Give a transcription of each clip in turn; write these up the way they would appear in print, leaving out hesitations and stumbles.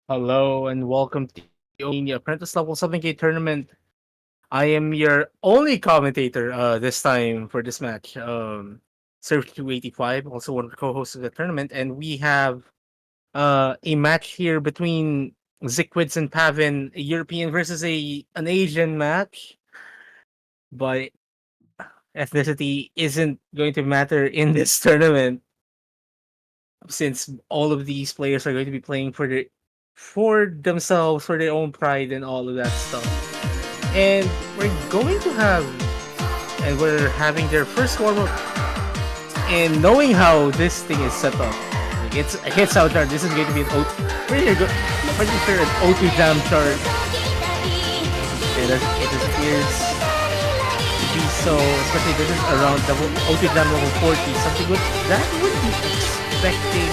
Hello and welcome to the Apprentice Level 7K tournament. I am your only commentator this time for this match. Surf 285, also one of the co-hosts of the tournament, and we have a match here between Ziquids and Pavin, a European versus a an Asian match. But ethnicity isn't going to matter in this tournament since all of these players are going to be playing for themselves, for their own pride and all of that stuff. And we're going to have and we're having their first warm up, and knowing how this thing is set up, like it's out there. This is going to be pretty sure an O2 jam chart. It appears to be so, especially this is around double O2 jam level 40, something that would be expecting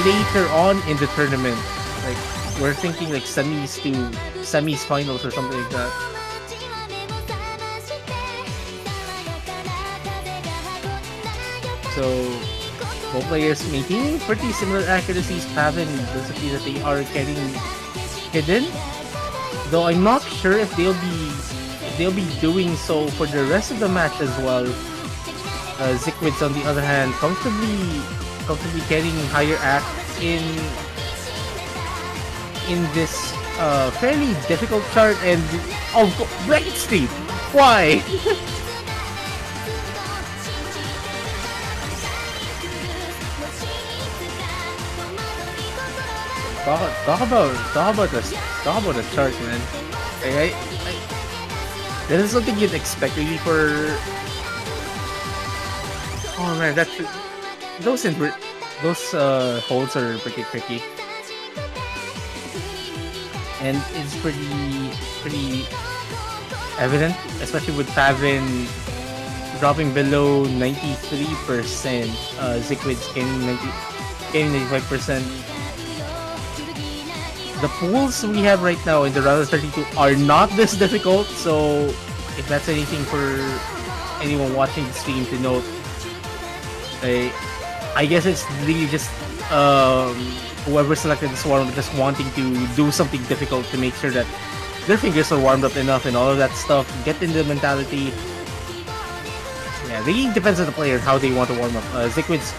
later on in the tournament. Like we're thinking like semis finals or something like that. So both players maintaining pretty similar accuracies. Pavin does appear that they are getting hidden, though I'm not sure if they'll be doing so for the rest of the match as well. Ziquids, on the other hand, comfortably getting higher act in this fairly difficult chart, and Right Street. Why? Talk about the chart, man. That is something you'd expect really for. Oh man, those those holds are pretty tricky, and it's pretty evident, especially with Pavin dropping below 93%. Ziquids gaining 95%. The pools we have right now in the round of 32 are not this difficult, so if that's anything for anyone watching the stream to note, I guess it's really just whoever selected this warm just wanting to do something difficult to make sure that their fingers are warmed up enough and all of that stuff. Get in the mentality. Yeah, really depends on the player how they want to warm up. Ziquids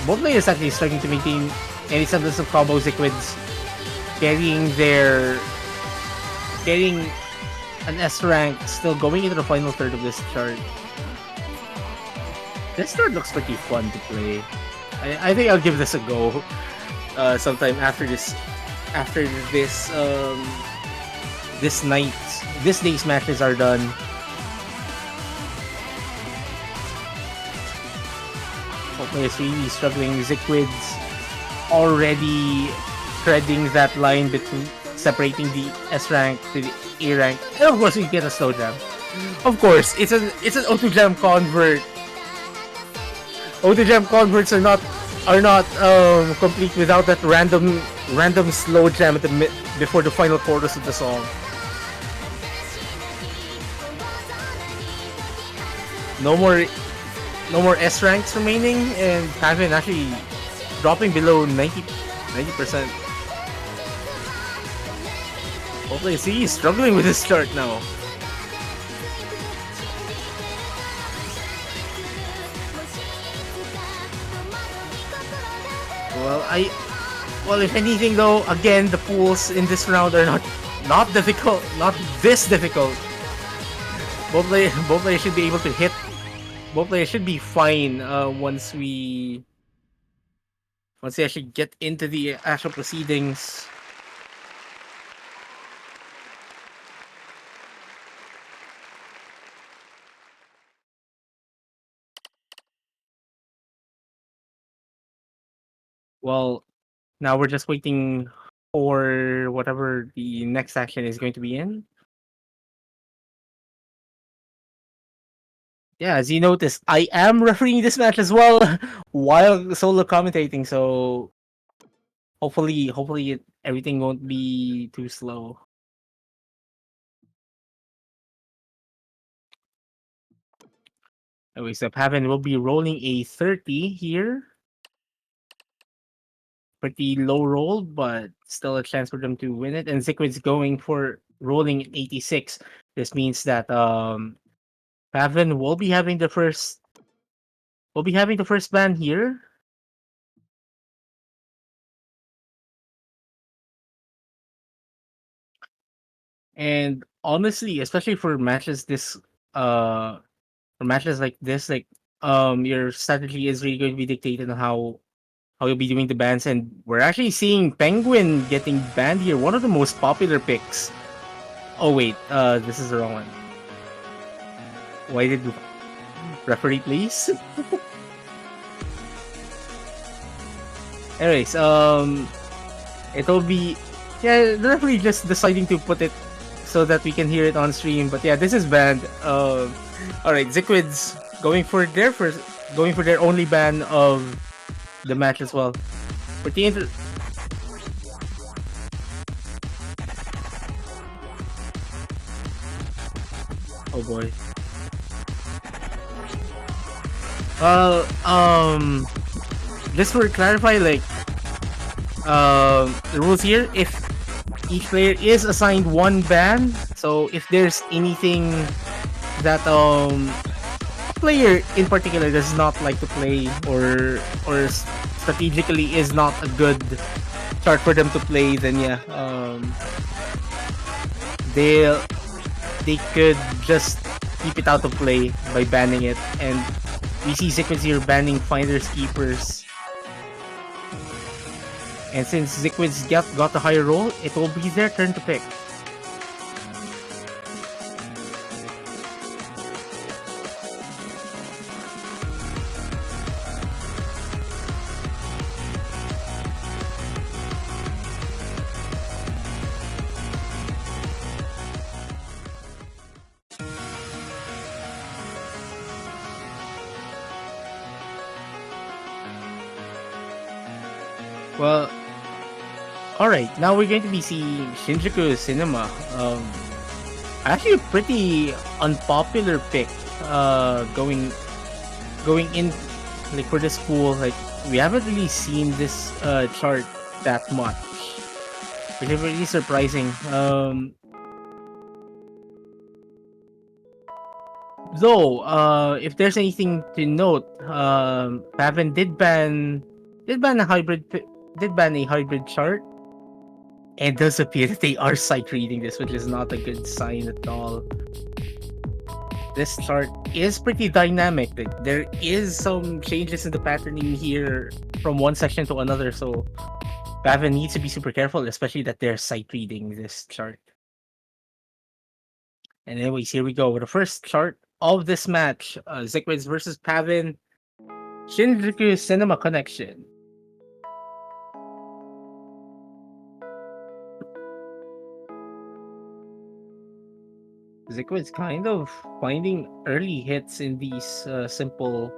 both players actually starting to maintain any semblance of combo. Ziquids getting an S rank, still going into the final third of this chart. This chart looks pretty fun to play. I think I'll give this a go sometime after this day's matches are done. Hopefully it's really struggling. Ziquids already treading that line between separating the S rank to the A rank. And of course we get a slow jam. Of course, it's an O2 jam convert. O2 jam converts are not complete without that random slow jam at before the final chorus of the song. No more S ranks remaining, and Pavin actually dropping below 90%. Hopefully, see, he's struggling with this chart now. Well, if anything though, again, the pools in this round are not difficult, not this difficult. Both players should be able to hit. Both players should be fine once they actually get into the actual proceedings. Well, now we're just waiting for whatever the next action is going to be in. Yeah, as you noticed, I am refereeing this match as well while solo commentating, so hopefully everything won't be too slow. Anyway, so Pavin will be rolling a 30 here. pretty low roll, but still a chance for them to win it. And Ziquids going for rolling at 86. This means that Pavin will be having the first ban here. And honestly, especially for matches like this, like your strategy is really going to be dictated on how you'll be doing the bans, and we're actually seeing Penguin getting banned here, one of the most popular picks. Oh wait, this is the wrong one. Why did referee please? Anyways, it'll be, yeah, the referee just deciding to put it so that we can hear it on stream. But yeah, this is banned. All right, Ziquids going for their only ban of the match as well. For the oh boy. Well, just for clarify, like, the rules here, if each player is assigned one ban, so if there's anything that player in particular does not like to play, or strategically is not a good chart for them to play, then yeah, they could just keep it out of play by banning it. And we see Ziquids here banning Finders Keepers. And since Ziquids got the higher roll, it will be their turn to pick. Well, alright, now we're going to be seeing Shinjuku Cinema. Actually a pretty unpopular pick going in, like, for this pool. Like, we haven't really seen this chart that much, which is really surprising. Though, if there's anything to note, Pavin did ban a hybrid chart, and it does appear that they are sight reading this, which is not a good sign at all. This chart is pretty dynamic. Like, there is some changes in the patterning here from one section to another, so Pavin needs to be super careful, especially that they're sight reading this chart. And anyways, here we go with the first chart of this match: Ziquids versus Pavin, Shinjuku Cinema Connection. Ziquids kind of finding early hits in these simple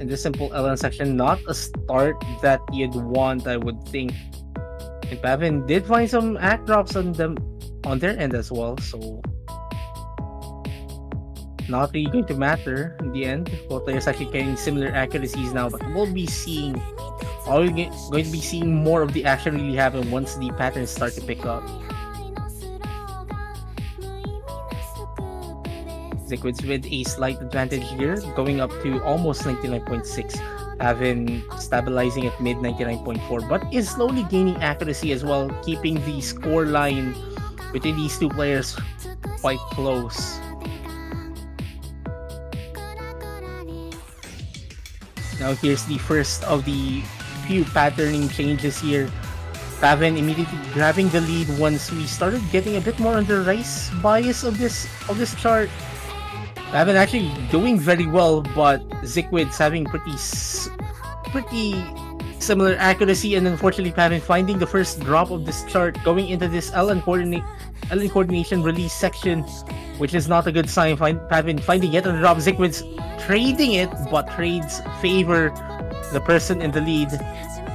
LN section. Not a start that you'd want, I would think. And Pavin did find some act drops on their end as well, so not really going to matter in the end. Both players actually getting similar accuracies now, but we'll be seeing going to be seeing more of the action really happen once the patterns start to pick up. Ziquids with a slight advantage here, going up to almost 99.6. Pavin stabilizing at mid 99.4, but is slowly gaining accuracy as well, keeping the score line between these two players quite close. Now here's the first of the few patterning changes here. Pavin immediately grabbing the lead once we started getting a bit more on the rice bias of this chart. Pavin actually doing very well, but Ziquids having pretty similar accuracy, and unfortunately Pavin finding the first drop of this chart going into this LN coordination release section, which is not a good sign. Pavin finding yet another drop. Ziquids trading it, but trades favor the person in the lead.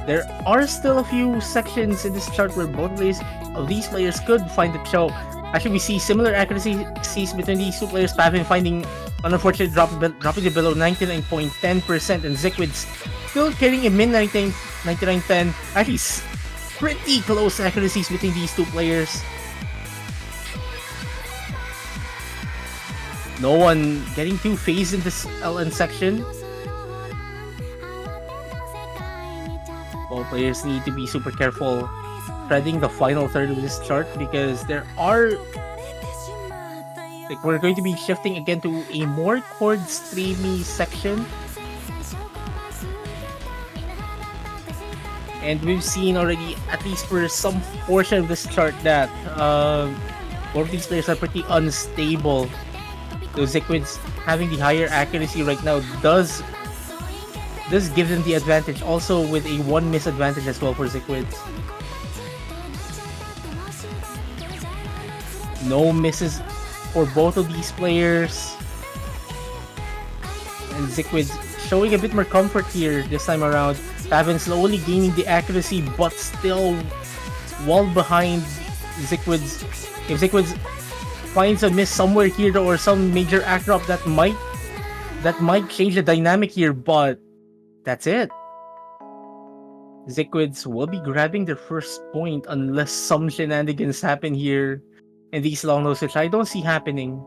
There are still a few sections in this chart where both of these players could find the choke. Actually, we see similar accuracies between these two players. Pavin finding an unfortunate dropping it below 99.10%, and Ziquids still carrying a mid 99-10. At least pretty close accuracies between these two players. No one getting too phased in this LN section. All players need to be super careful treading the final third of this chart because there are, like, we're going to be shifting again to a more chord streamy section. And we've seen already, at least for some portion of this chart, that both of these players are pretty unstable. Those Ziquids having the higher accuracy right now does give them the advantage, also with a 1 miss advantage as well for Ziquids. No misses for both of these players. And Ziquids showing a bit more comfort here this time around. Pavin slowly gaining the accuracy, but still well behind Ziquids. If Ziquids finds a miss somewhere here or some major act drop, that might change the dynamic here, but that's it. Ziquids will be grabbing their first point unless some shenanigans happen here in these long notes, which I don't see happening.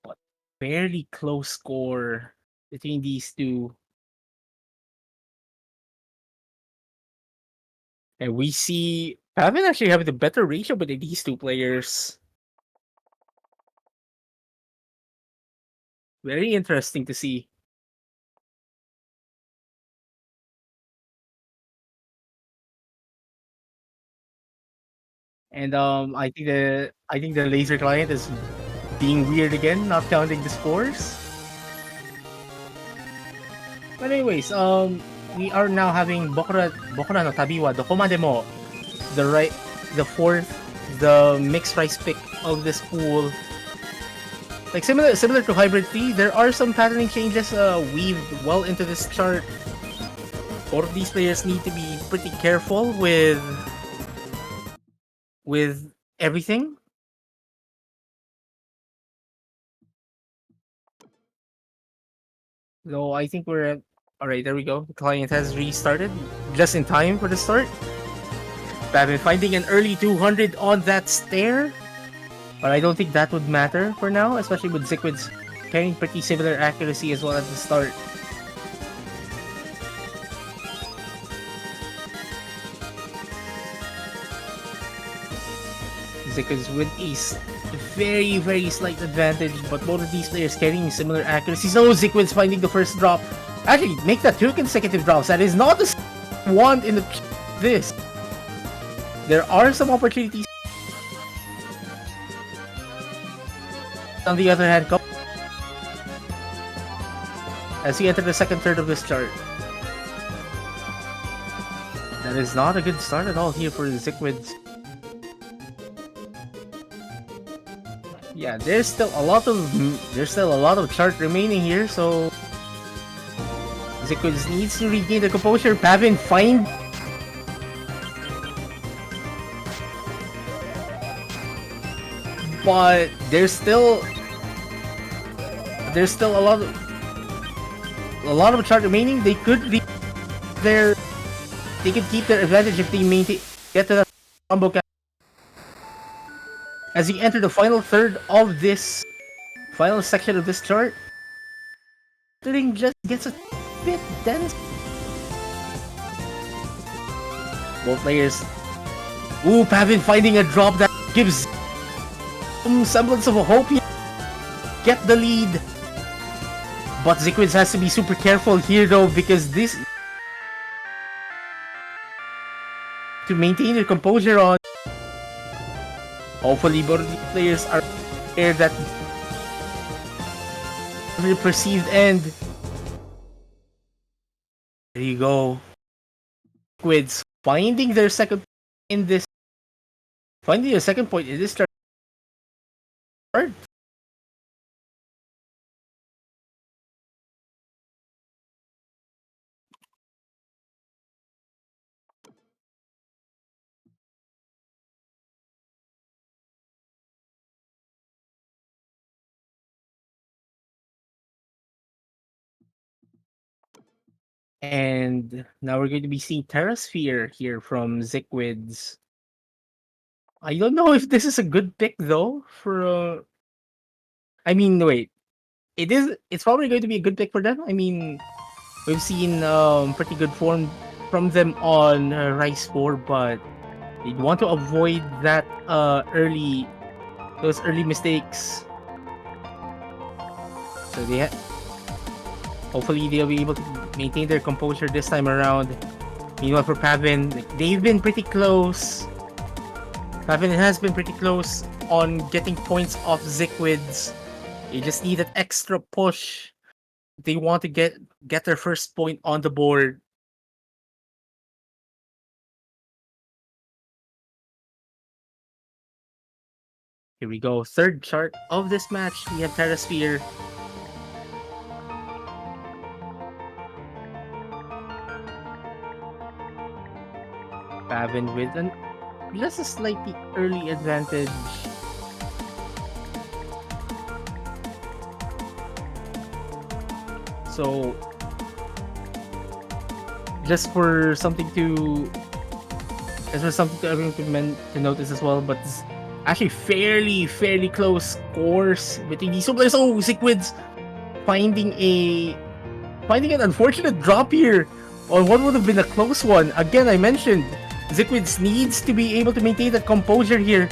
But fairly close score between these two. And we see Pavin actually having the better ratio between these two players. Very interesting to see. And I think the laser client is being weird again, not counting the scores. But anyways, we are now having Bokura no Tabiwa Dokoma Demo, the fourth, the mixed price pick of this pool. Like similar to Hybrid T, there are some patterning changes weaved well into this chart. Both of these players need to be pretty careful with everything. So I think we're at, all right. There we go. The client has restarted just in time for the start. Pavin finding an early 200 on that stair, but I don't think that would matter for now, especially with Ziquids carrying pretty similar accuracy as well at the start. Ziquids with a very slight advantage, but both of these players carrying similar accuracies. So Ziquids finding the first drop. Actually, make that 2 consecutive drops. That is not the one in this. There are some opportunities. On the other hand, as we enter the second third of this chart. That is not a good start at all here for the Ziquids. Yeah, there's still a lot of chart remaining here, so Ziquids needs to regain the composure. Pavin find but there's still a lot of chart remaining. They could keep their advantage if they get to that combo cap. As we enter the final third of this final section of this chart, everything just gets a bit dense. Both players. Ooh, Pavin finding a drop that gives some semblance of a hope here. Get the lead. But Ziquids has to be super careful here though, because this to maintain their composure on. Hopefully both of the players are aware that the perceived end. There you go. Ziquids finding their second in this finding their second point in this start. And now we're going to be seeing Terrasphere here from Ziquids. I don't know if this is a good pick though for I mean, wait. It is. It's probably going to be a good pick for them. I mean, we've seen pretty good form from them on Rice 4, but they want to avoid that those early mistakes. So hopefully they'll be able to maintain their composure this time around. Meanwhile, for Pavin, they've been pretty close. Pavin has been pretty close on getting points off Ziquids. They just need that extra push. They want to get their first point on the board. Here we go. Third chart of this match. We have Terrasphere. Pavin with just a slightly early advantage. So, just for something to everyone to notice as well, but it's actually fairly close scores between these two players. Oh, Ziquids finding an unfortunate drop here on what would have been a close one. Again, I mentioned Ziquids needs to be able to maintain that composure here,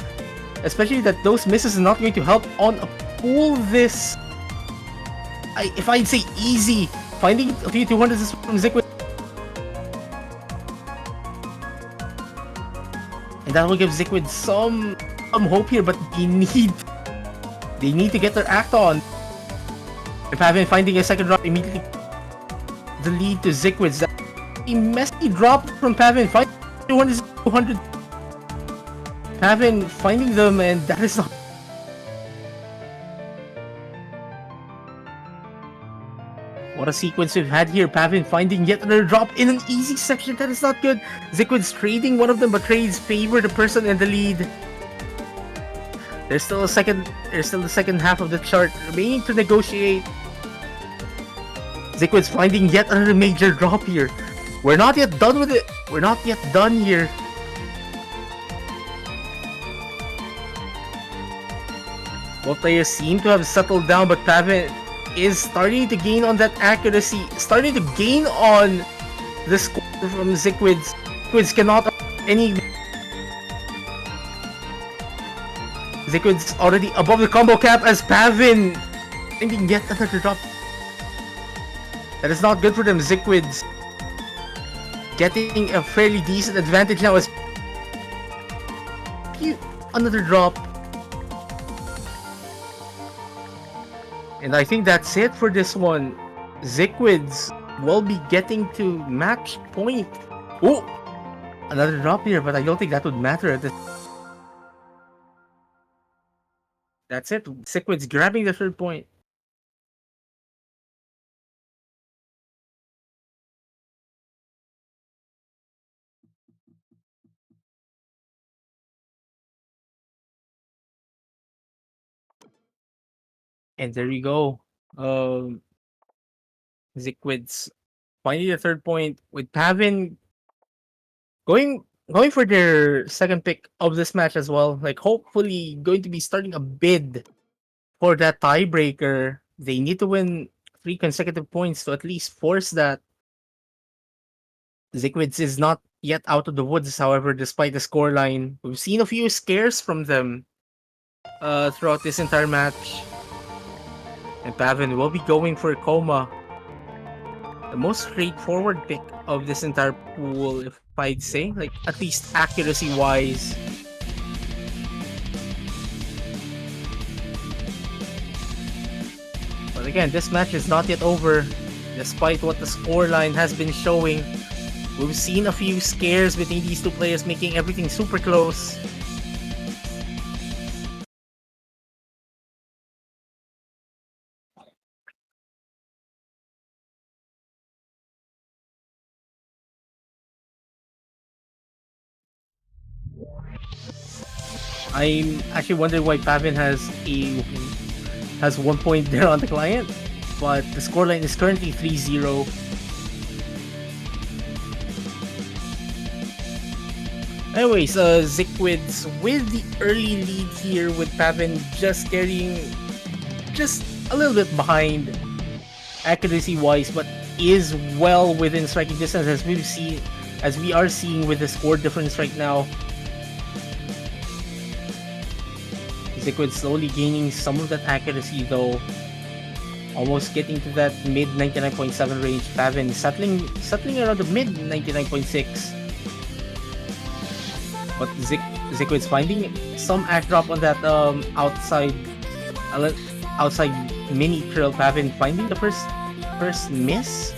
especially that those misses are not going to help on a pool this. If I'd say easy, finding a few 200s from Ziquids. And that will give Ziquids some hope here, but they need to get their act on. If Pavin finding a second drop immediately, the lead to Ziquids. A messy drop from Pavin, 200. Pavin finding them, and that is not. What a sequence we've had here. Pavin finding yet another drop in an easy section. That is not good. Ziquids trading one of them, but trades favor the person in the lead. There's still the second half of the chart remaining to negotiate. Ziquids finding yet another major drop here. We're not yet done with it. We're not yet done here. Both players seem to have settled down, but Pavin is starting to gain on that accuracy, starting to gain on the score from Ziquids. Ziquids cannot any. Ziquids already above the combo cap as Pavin finding yet another drop. That is not good for them. Ziquids getting a fairly decent advantage now as another drop. And I think that's it for this one. Ziquids will be getting to match point. Oh, another drop here, but I don't think that would matter at this. That's it. Ziquids grabbing the third point. And there you go. Ziquids finding the third point with Pavin going for their second pick of this match as well. Like hopefully going to be starting a bid for that tiebreaker. They need to win 3 consecutive points to at least force that. Ziquids is not yet out of the woods, however, despite the scoreline. We've seen a few scares from them throughout this entire match. And Pavin will be going for Coma. The most straightforward pick of this entire pool, if I'd say. Like, at least accuracy-wise. But again, this match is not yet over. Despite what the scoreline has been showing. We've seen a few scares between these two players, making everything super close. I'm actually wondering why Pavin has 1 point there on the client, but the scoreline is currently 3-0. Anyways, Ziquids with the early lead here with Pavin just carrying just a little bit behind accuracy wise, but is well within striking distance as we are seeing with the score difference right now. Ziquid slowly gaining some of that accuracy though, almost getting to that mid 99.7 range. Pavin settling around the mid 99.6, but Ziquid's finding some act drop on that outside mini trail. Pavin finding the first miss,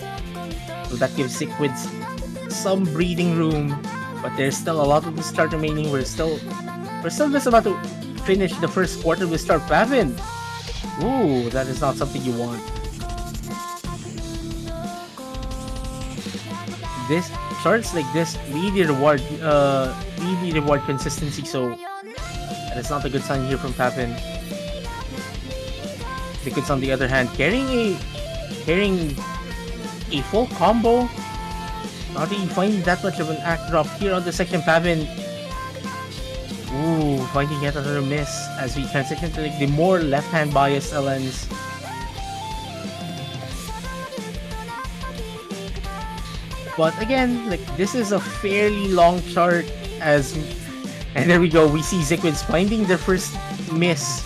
so that gives Ziquids some breathing room, but there's still a lot of the start remaining. We're still just about to finish the first quarter with start. Pavin, ooh, that is not something you want. This charts like this really reward consistency, so that is not a good sign here from Pavin. Ziquids on the other hand carrying a full combo, not really finding that much of an act drop here on the section. Pavin, ooh, finding yet another miss as we transition to like the more left-hand biased LNs. But again, like this is a fairly long chart and there we go. We see Ziquids finding their first miss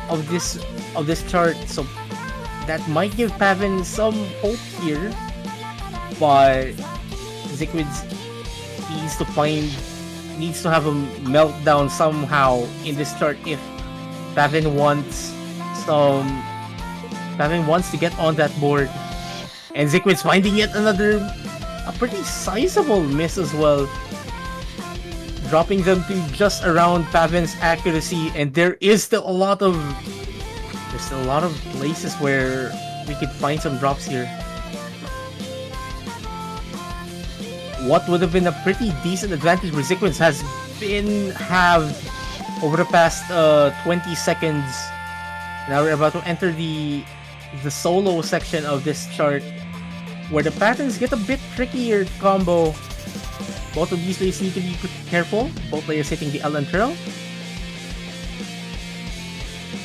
of this chart, so that might give Pavin some hope here. But Ziquids needs to have a meltdown somehow in this chart if Pavin wants to get on that board. And Ziquids finding yet a pretty sizable miss as well, dropping them to just around Pavin's accuracy. And there's still a lot of places where we could find some drops here. What would have been a pretty decent advantage for Ziquids has been halved over the past 20 seconds. Now we're about to enter the solo section of this chart, where the patterns get a bit trickier to combo. Both of these players need to be careful. Both players hitting the LN trail.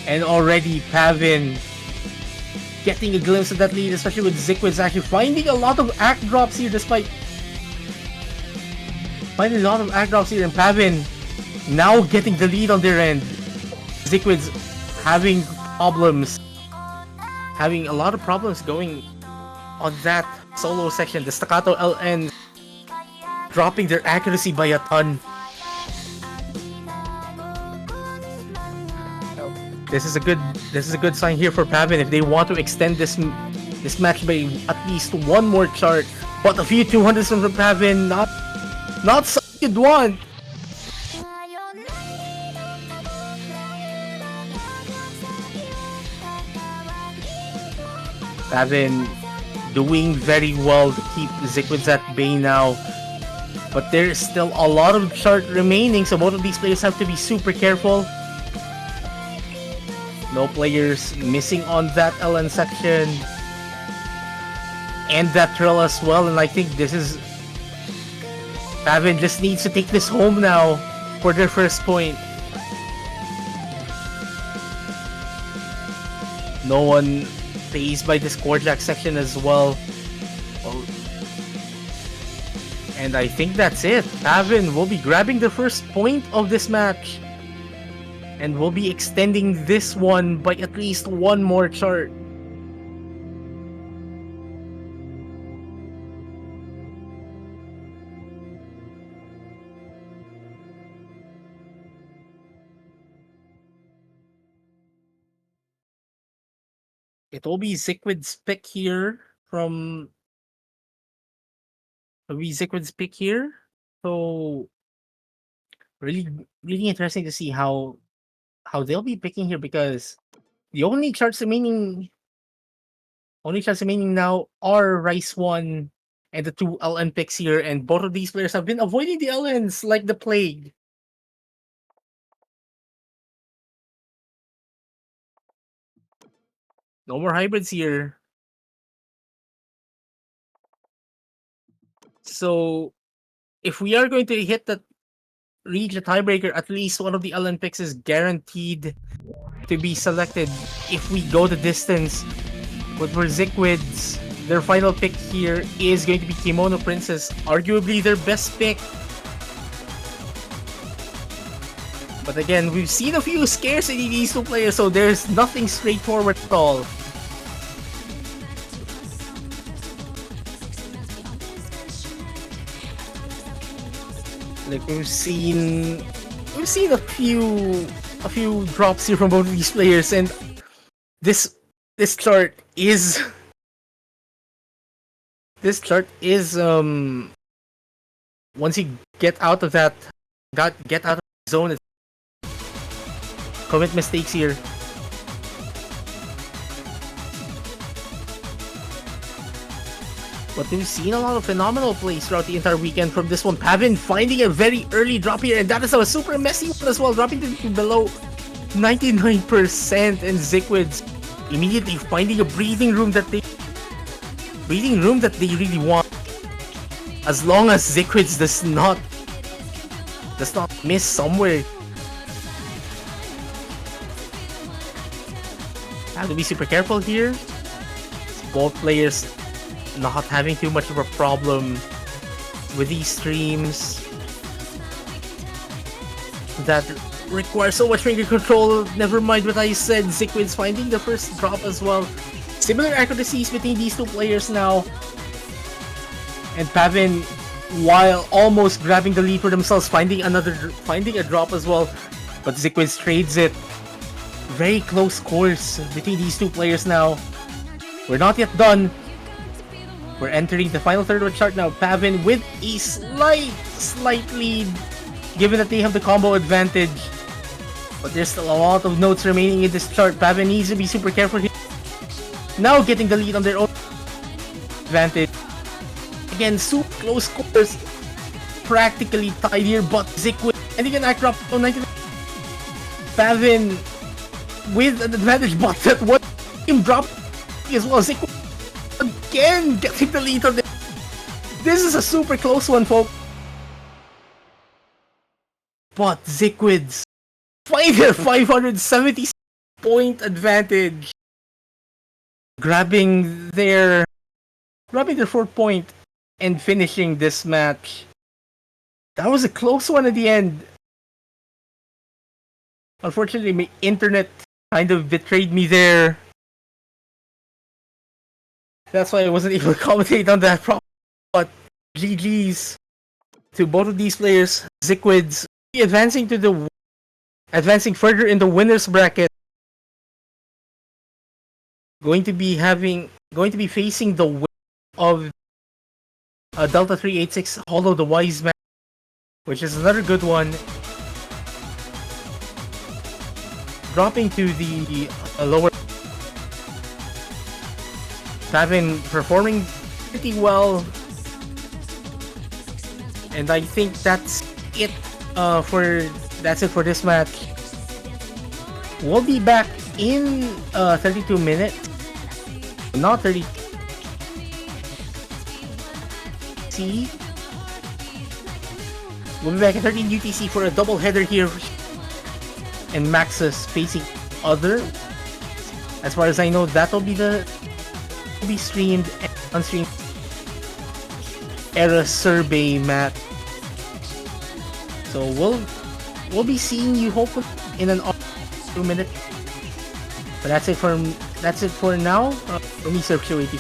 And already Pavin getting a glimpse of that lead, especially with Ziquids actually finding a lot of act drops here and Pavin now getting the lead on their end. Ziquids having a lot of problems going on that solo section. The staccato LN dropping their accuracy by a ton. This is a good sign here for Pavin if they want to extend this match by at least one more chart. But a few 200s from Pavin, not something you'd want. Pavin doing very well to keep Ziquids at bay now, but there's still a lot of chart remaining, so both of these players have to be super careful. No players missing on that LN section and that trail as well, and I think Pavin just needs to take this home now for their first point. No one phased by this Scorejack section as well. And I think that's it. Pavin will be grabbing the first point of this match, and we'll be extending this one by at least one more chart. It will be Ziquid's pick here from Ziquid's pick here. So really really interesting to see how they'll be picking here, because the only charts remaining now are Rice 1 and the 2 LN picks here, and both of these players have been avoiding the LNs like the plague. No more hybrids here. So if we are going to hit that reach a tiebreaker, at least one of the LN picks is guaranteed to be selected if we go the distance. But for Ziquids, their final pick here is going to be Kimono Princess, arguably their best pick. But again, we've seen a few scarcity in these two players, so there's nothing straightforward at all. Like we've seen a few drops here from both of these players, and this chart is once you get out of that get out of the zone, commit mistakes here. But we've seen a lot of phenomenal plays throughout the entire weekend from this one. Pavin finding a very early drop here, and that is a super messy one as well, dropping to below 99%, and Ziquids immediately finding a breathing room that they really want. As long as Ziquids does not miss somewhere. Have to be super careful here. Both players not having too much of a problem with these streams that require so much finger control. Never mind what I said, Ziquids finding the first drop as well. Similar accuracies between these two players now. And Pavin, while almost grabbing the lead for themselves, finding a drop as well. But Ziquids trades it. Very close course between these two players now. We're not yet done. We're entering the final third of the chart now. Pavin with a slight lead, given that they have the combo advantage. But there's still a lot of notes remaining in this chart. Pavin needs to be super careful here. Now getting the lead on their own advantage. Again, super close scores. Practically tied here, but Ziquids and he can act drop on 90. Pavin with an advantage, but that one team drop as well. Ziquids again getting the lead on this. This is a super close one, folks. But Ziquids find their 570 point advantage, grabbing their 4th point and finishing this match. That was a close one at the end. Unfortunately, my internet kind of betrayed me there. That's why I wasn't able to commentate on that problem. But GG's to both of these players. Ziquids advancing further in the winners bracket. Going to be facing the winner of Delta 386 Hollow the Wise Man, which is another good one. Dropping to the lower. Pavin performing pretty well, and I think that's it for this match. We'll be back in 32 minutes, not 30. See, we'll be back at 13 UTC for a double header here, and Maxus facing other. As far as I know, that'll be streamed and unstreamed era survey match. So we'll be seeing you hopefully in an 2 minutes. But that's it for now. Let me serve you 80.